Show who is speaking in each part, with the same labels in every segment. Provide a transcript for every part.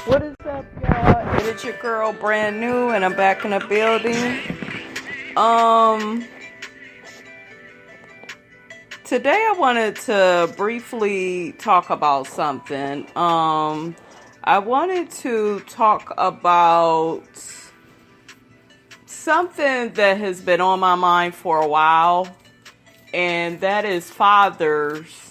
Speaker 1: What is up, y'all? It is your girl, brand new, and I'm back in the building. Um, Today I wanted to briefly talk about something. I wanted to talk about something that has been on my mind for a while, and that is fathers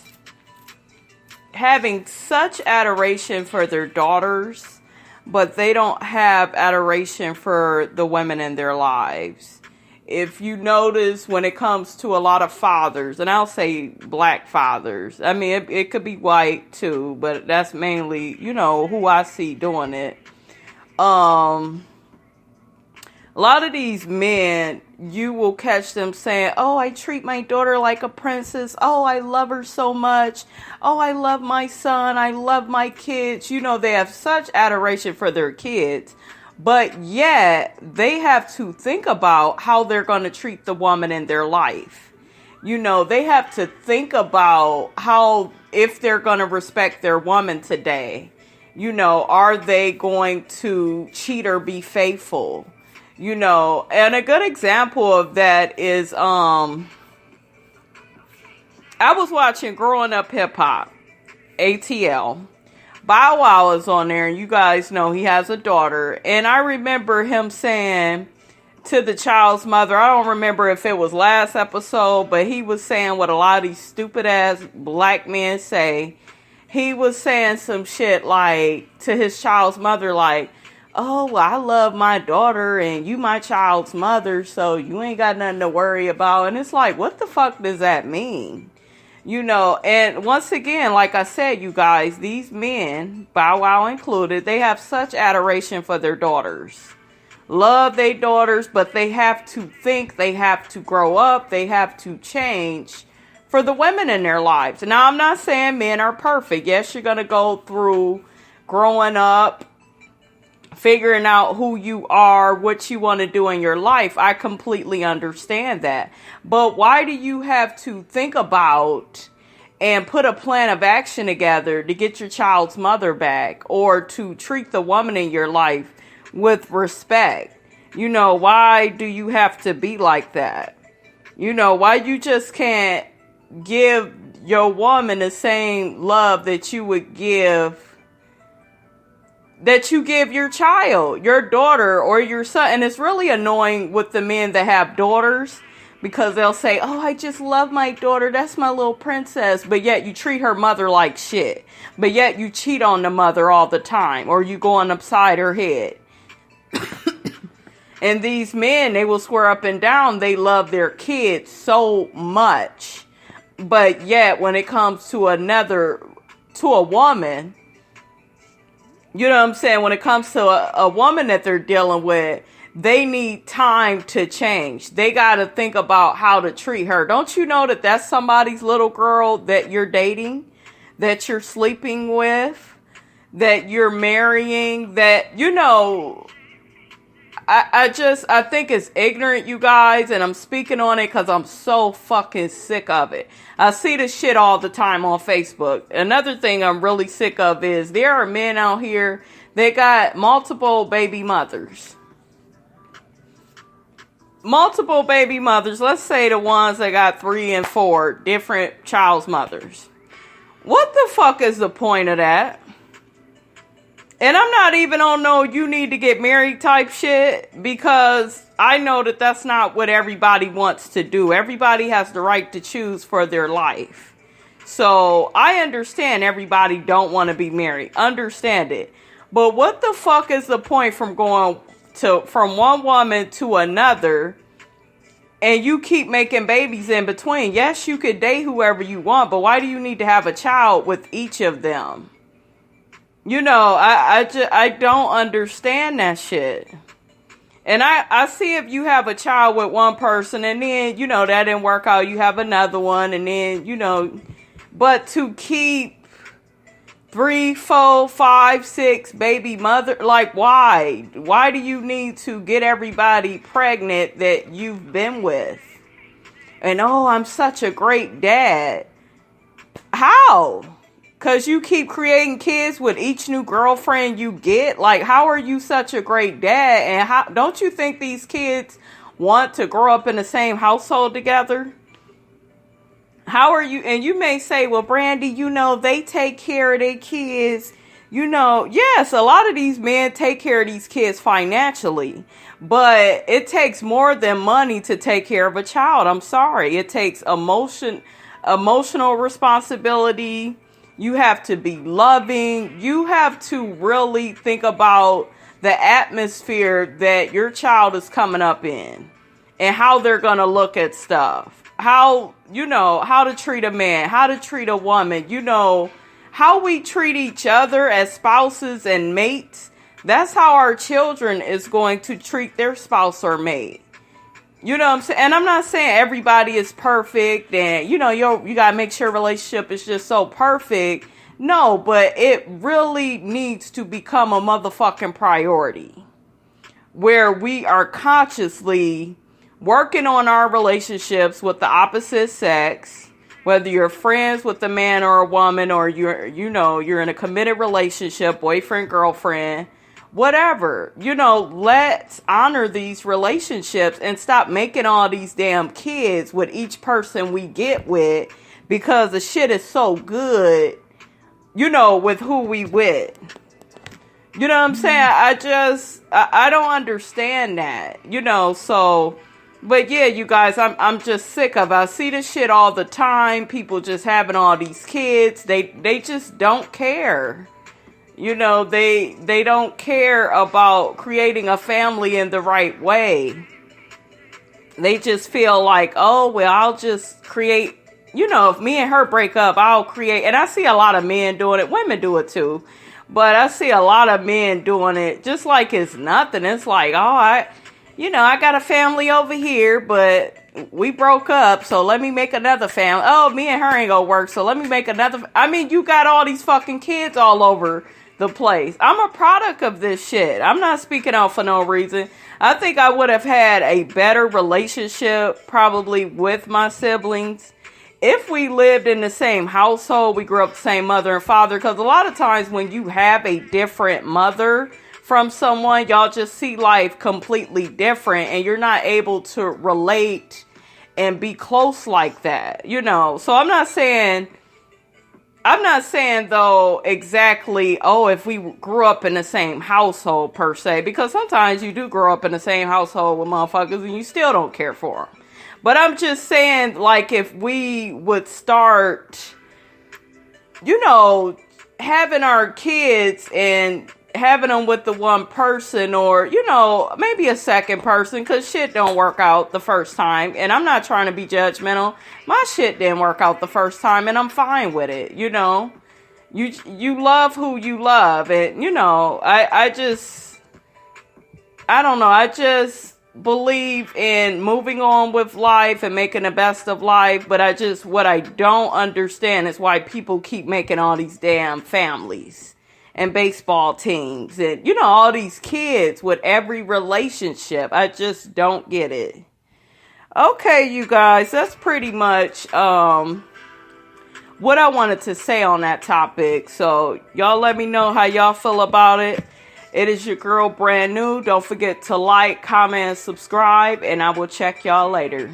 Speaker 1: having such adoration for their daughters, but they don't have adoration for the women in their lives. If you notice, when it comes to a lot of fathers, and I'll say black fathers, I mean, it could be white too, but that's mainly, who I see doing it. A lot of these men, you will catch them saying, "Oh, I treat my daughter like a princess. Oh, I love her so much. Oh, I love my son. I love my kids." They have such adoration for their kids, but yet they have to think about how they're going to treat the woman in their life. They have to think about how, if they're going to respect their woman today, are they going to cheat or be faithful? And a good example of that is, I was watching Growing Up Hip Hop, ATL. Bow Wow is on there, and you guys know he has a daughter. And I remember him saying to the child's mother, I don't remember if it was last episode, but he was saying what a lot of these stupid ass black men say. He was saying some shit like to his child's mother, like, "Oh, well, I love my daughter and you my child's mother, so you ain't got nothing to worry about." And it's like, what the fuck does that mean? And once again, like I said, you guys, these men, Bow Wow included, they have such adoration for their daughters. Love their daughters, but they have to think, they have to grow up, they have to change for the women in their lives. Now, I'm not saying men are perfect. Yes, you're going to go through growing up, figuring out who you are, what you want to do in your life. I completely understand that. But why do you have to think about and put a plan of action together to get your child's mother back, or to treat the woman in your life with respect? Why do you have to be like that? Why you just can't give your woman the same love that you would give your child, your daughter, or your son? And it's really annoying with the men that have daughters, because they'll say, "Oh, I just love my daughter. That's my little princess." But yet you treat her mother like shit. But yet you cheat on the mother all the time, or you go on upside her head. And these men, they will swear up and down they love their kids so much. But yet when it comes to a woman, you know what I'm saying? When it comes to a woman that they're dealing with, they need time to change. They got to think about how to treat her. Don't you know that that's somebody's little girl that you're dating, that you're sleeping with, that you're marrying, that, I think it's ignorant, you guys, and I'm speaking on it because I'm so fucking sick of it. I see this shit all the time on Facebook. Another thing I'm really sick of is there are men out here that got multiple baby mothers. Multiple baby mothers. Let's say the ones that got 3 and 4 different child's mothers. What the fuck is the point of that? And I'm not even on no you need to get married type shit, because I know that that's not what everybody wants to do. Everybody has the right to choose for their life. So I understand everybody don't want to be married. Understand it. But what the fuck is the point from going from one woman to another, and you keep making babies in between? Yes, you could date whoever you want, but why do you need to have a child with each of them? I don't understand that shit. And I see if you have a child with one person and then, that didn't work out, you have another one, and then, but to keep 3, 4, 5, 6 baby mother, like, why? Why do you need to get everybody pregnant that you've been with? And, "Oh, I'm such a great dad." How? Because you keep creating kids with each new girlfriend you get. Like, how are you such a great dad? And how don't you think these kids want to grow up in the same household together? How are you? And you may say, well, Brandy, they take care of their kids. Yes, a lot of these men take care of these kids financially. But it takes more than money to take care of a child. I'm sorry. It takes emotional responsibility. You have to be loving. You have to really think about the atmosphere that your child is coming up in and how they're going to look at stuff. How to treat a man, how to treat a woman, how we treat each other as spouses and mates. That's how our children is going to treat their spouse or mate. You know what I'm saying? And I'm not saying everybody is perfect and, you got to make sure a relationship is just so perfect. No, but it really needs to become a motherfucking priority where we are consciously working on our relationships with the opposite sex, whether you're friends with a man or a woman, or you're in a committed relationship, boyfriend, girlfriend, whatever. Let's honor these relationships and stop making all these damn kids with each person we get with, because the shit is so good, with who we with. You know what I'm saying? I don't understand that, so. But yeah, you guys, I'm just sick of it. I see this shit all the time. People just having all these kids. They just don't care. They don't care about creating a family in the right way. They just feel like, oh, well, I'll just create, if me and her break up, I'll create. And I see a lot of men doing it. Women do it too. But I see a lot of men doing it just like it's nothing. It's like, oh, I got a family over here, but we broke up, so let me make another family. Oh, me and her ain't gonna work, so let me make another. You got all these fucking kids all over the place. I'm a product of this shit. I'm not speaking out for no reason. I think I would have had a better relationship probably with my siblings if we lived in the same household. We grew up the same mother and father, because a lot of times when you have a different mother from someone, y'all just see life completely different and you're not able to relate and be close like that, So I'm not saying though exactly, if we grew up in the same household per se, because sometimes you do grow up in the same household with motherfuckers and you still don't care for them. But I'm just saying, like, if we would start, having our kids and having them with the one person, or maybe a second person, because shit don't work out the first time. And I'm not trying to be judgmental. My shit didn't work out the first time, and I'm fine with it. You love who you love, and I don't know, I just believe in moving on with life and making the best of life. But what I don't understand is why people keep making all these damn families and baseball teams and, all these kids with every relationship. I just don't get it. Okay, you guys, that's pretty much what I wanted to say on that topic. So y'all let me know how y'all feel about it. It is your girl, Brand New. Don't forget to like, comment, and subscribe, and I will check y'all later.